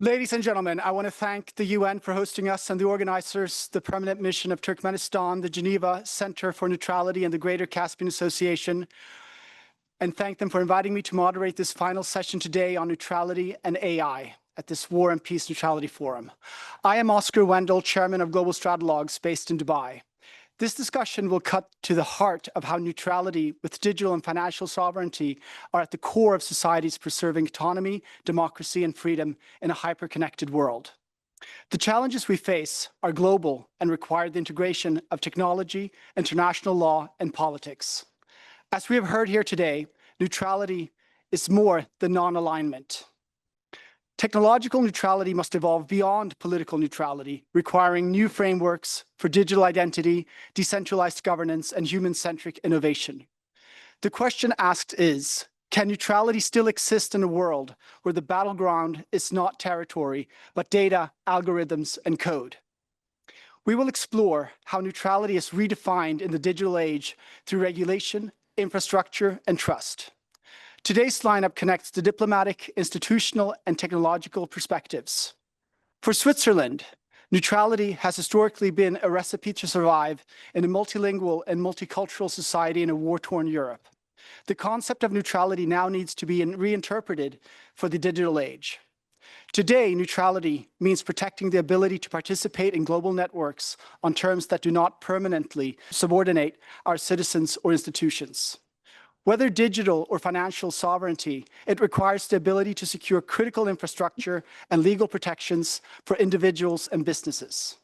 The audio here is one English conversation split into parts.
Ladies and gentlemen, I want to thank the UN for hosting us and the organizers, the Permanent Mission of Turkmenistan, the Geneva Centre for Neutrality, and the Greater Caspian Association, and thank them for inviting me to moderate this final session today on neutrality and AI at this War and Peace Neutrality Forum. I am Oscar Wendel, Chairman of Global Stratalogues based in Dubai. This discussion will cut to the heart of how neutrality with digital and financial sovereignty are at the core of societies preserving autonomy, democracy, and freedom in a hyper-connected world. The challenges we face are global and require the integration of technology, international law, and politics. As we have heard here today, neutrality is more than non-alignment. Technological neutrality must evolve beyond political neutrality, requiring new frameworks for digital identity, decentralized governance, and human-centric innovation. The question asked is, can neutrality still exist in a world where the battleground is not territory, but data, algorithms, and code? We will explore how neutrality is redefined in the digital age through regulation, infrastructure, and trust. Today's lineup connects the diplomatic, institutional, and technological perspectives. For Switzerland, neutrality has historically been a recipe to survive in a multilingual and multicultural society in a war-torn Europe. The concept of neutrality now needs to be reinterpreted for the digital age. Today, neutrality means protecting the ability to participate in global networks on terms that do not permanently subordinate our citizens or institutions. Whether digital or financial sovereignty, it requires the ability to secure critical infrastructure and legal protections for individuals and businesses.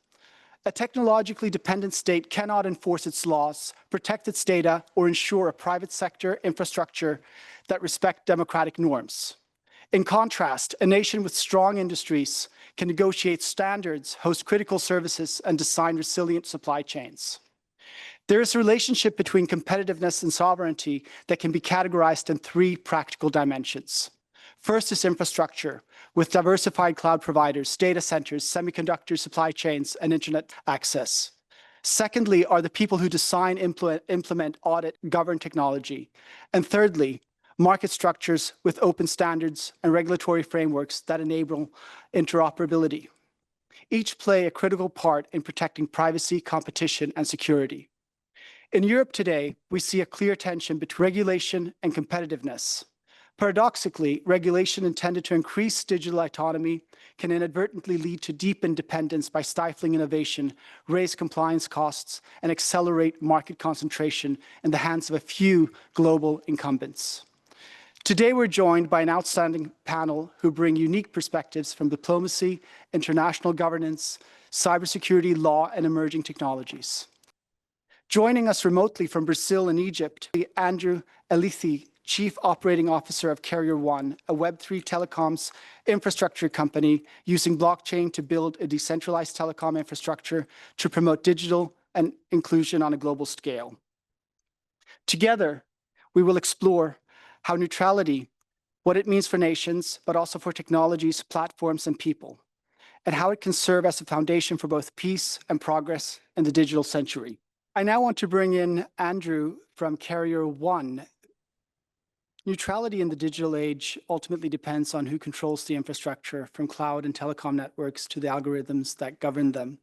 A technologically dependent state cannot enforce its laws, protect its data, or ensure a private sector infrastructure that respect democratic norms. In contrast, a nation with strong industries can negotiate standards, host critical services, and design resilient supply chains. There is a relationship between competitiveness and sovereignty that can be categorized in three practical dimensions. First is infrastructure, with diversified cloud providers, data centers, semiconductor supply chains, and internet access. Secondly are the people who design, implement, audit, govern technology. And thirdly, market structures with open standards and regulatory frameworks that enable interoperability. Each play a critical part in protecting privacy, competition, and security. In Europe today, we see a clear tension between regulation and competitiveness. Paradoxically, regulation intended to increase digital autonomy can inadvertently lead to deepened dependence by stifling innovation, raise compliance costs, and accelerate market concentration in the hands of a few global incumbents. Today, we're joined by an outstanding panel who bring unique perspectives from diplomacy, international governance, cybersecurity, law, and emerging technologies. Joining us remotely from Brazil and Egypt, Andrew Elithi, Chief Operating Officer of Karrier, a Web3 telecoms infrastructure company using blockchain to build a decentralized telecom infrastructure to promote digital and inclusion on a global scale. Together, we will explore how neutrality, what it means for nations, but also for technologies, platforms, and people, and how it can serve as a foundation for both peace and progress in the digital century. I now want to bring in Andrew from Karrier. Neutrality in the digital age ultimately depends on who controls the infrastructure, from cloud and telecom networks to the algorithms that govern them.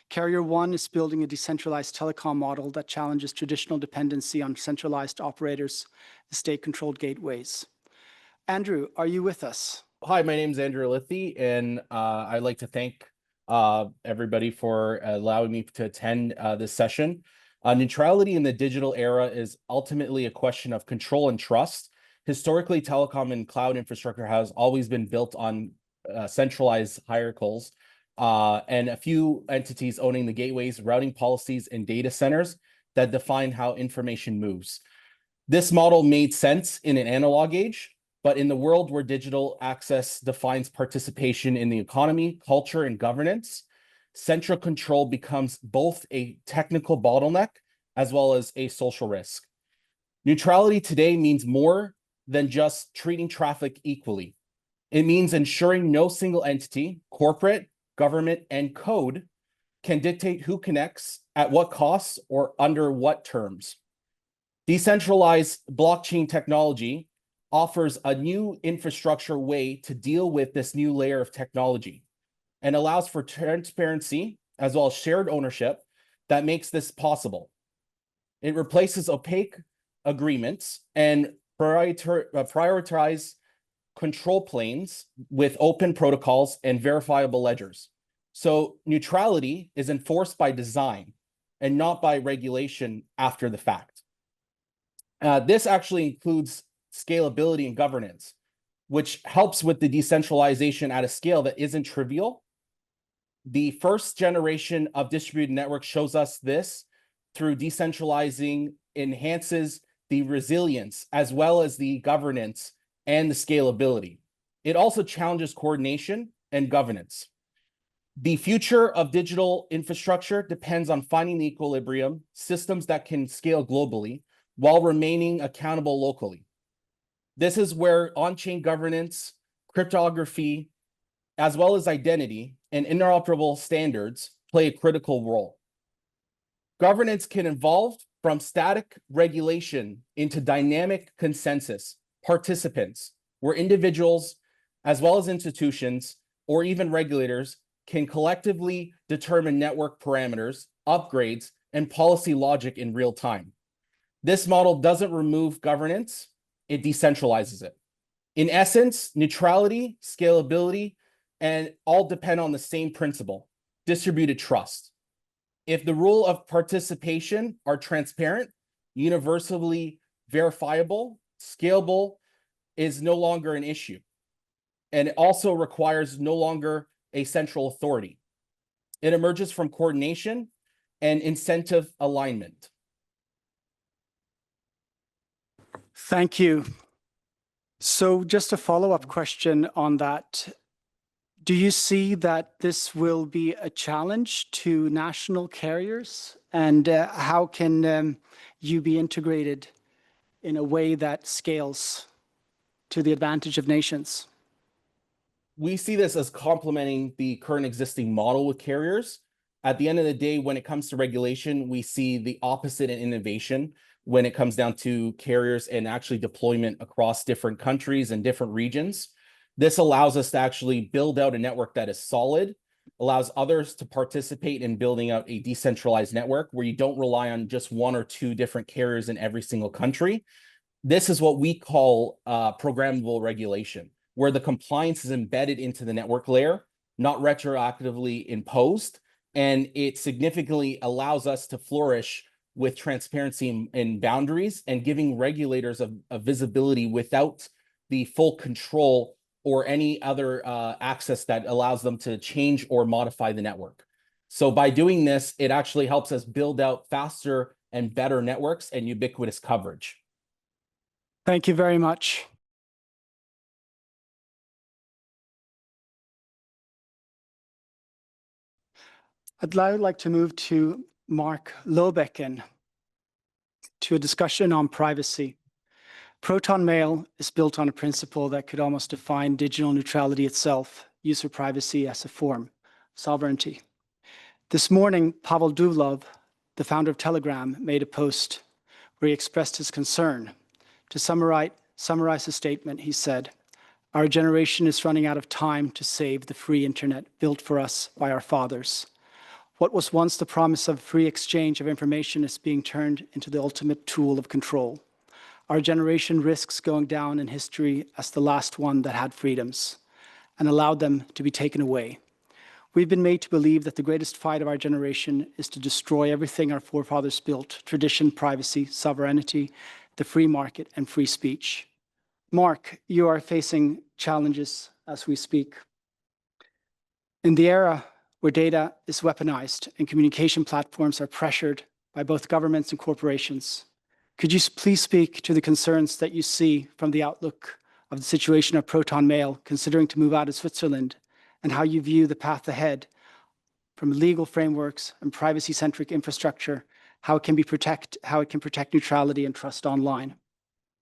Karrier is building a decentralized telecom model that challenges traditional dependency on centralized operators and state-controlled gateways. Andrew, are you with us? Hi, my name is Andrew Elithi, and I'd like to thank everybody for allowing me to attend this session. Neutrality in the digital era is ultimately a question of control and trust. Historically, telecom and cloud infrastructure has always been built on centralized hierarchies and a few entities owning the gateways, routing policies, and data centers that define how information moves. This model made sense in an analog age, but in the world where digital access defines participation in the economy, culture, and governance, central control becomes both a technical bottleneck as well as a social risk. Neutrality today means more than just treating traffic equally. It means ensuring no single entity, corporate, government, and code can dictate who connects, at what costs, or under what terms. Decentralized blockchain technology offers a new infrastructure way to deal with this new layer of technology and allows for transparency as well as shared ownership that makes this possible. It replaces opaque agreements and prioritize control planes with open protocols and verifiable ledgers. So neutrality is enforced by design and not by regulation after the fact. This actually includes scalability and governance, which helps with the decentralization at a scale that isn't trivial. The first generation of distributed networks shows us this through decentralizing, enhances the resilience as well as the governance and the scalability. It also challenges coordination and governance. The future of digital infrastructure depends on finding the equilibrium, systems that can scale globally while remaining accountable locally. This is where on-chain governance, cryptography, as well as identity and interoperable standards play a critical role. Governance can evolve from static regulation into dynamic consensus, participants, where individuals, as well as institutions, or even regulators, can collectively determine network parameters, upgrades, and policy logic in real time. This model doesn't remove governance, it decentralizes it. In essence, neutrality, scalability, and all depend on the same principle, distributed trust. If the rule of participation are transparent, universally verifiable, scalable is no longer an issue. And it also requires no longer a central authority. It emerges from coordination and incentive alignment. Thank you. So just a follow-up question on that. Do you see that this will be a challenge to national carriers? And how can you be integrated in a way that scales to the advantage of nations? We see this as complementing the current existing model with carriers. At the end of the day, when it comes to regulation, we see the opposite in innovation when it comes down to carriers and actually deployment across different countries and different regions. This allows us to actually build out a network that is solid, allows others to participate in building out a decentralized network where you don't rely on just one or two different carriers in every single country. This is what we call programmable regulation, where the compliance is embedded into the network layer, not retroactively imposed, and it significantly allows us to flourish with transparency and boundaries and giving regulators a visibility without the full control or any other access that allows them to change or modify the network. So by doing this, it actually helps us build out faster and better networks and ubiquitous coverage. Thank you very much. I'd now like to move to Mark Lobecken to a discussion on privacy. Proton Mail is built on a principle that could almost define digital neutrality itself, user privacy as a form, sovereignty. This morning, Pavel Duvlov, the founder of Telegram, made a post where he expressed his concern. To summarize his statement, he said, "Our generation is running out of time to save the free internet built for us by our fathers. What was once the promise of free exchange of information is being turned into the ultimate tool of control. Our generation risks going down in history as the last one that had freedoms and allowed them to be taken away. We've been made to believe that the greatest fight of our generation is to destroy everything our forefathers built: tradition, privacy, sovereignty, the free market, and free speech." Mark, you are facing challenges as we speak. In the era where data is weaponized and communication platforms are pressured by both governments and corporations, could you please speak to the concerns that you see from the outlook of the situation of Proton Mail considering to move out of Switzerland, and how you view the path ahead from legal frameworks and privacy-centric infrastructure, how it can protect neutrality and trust online?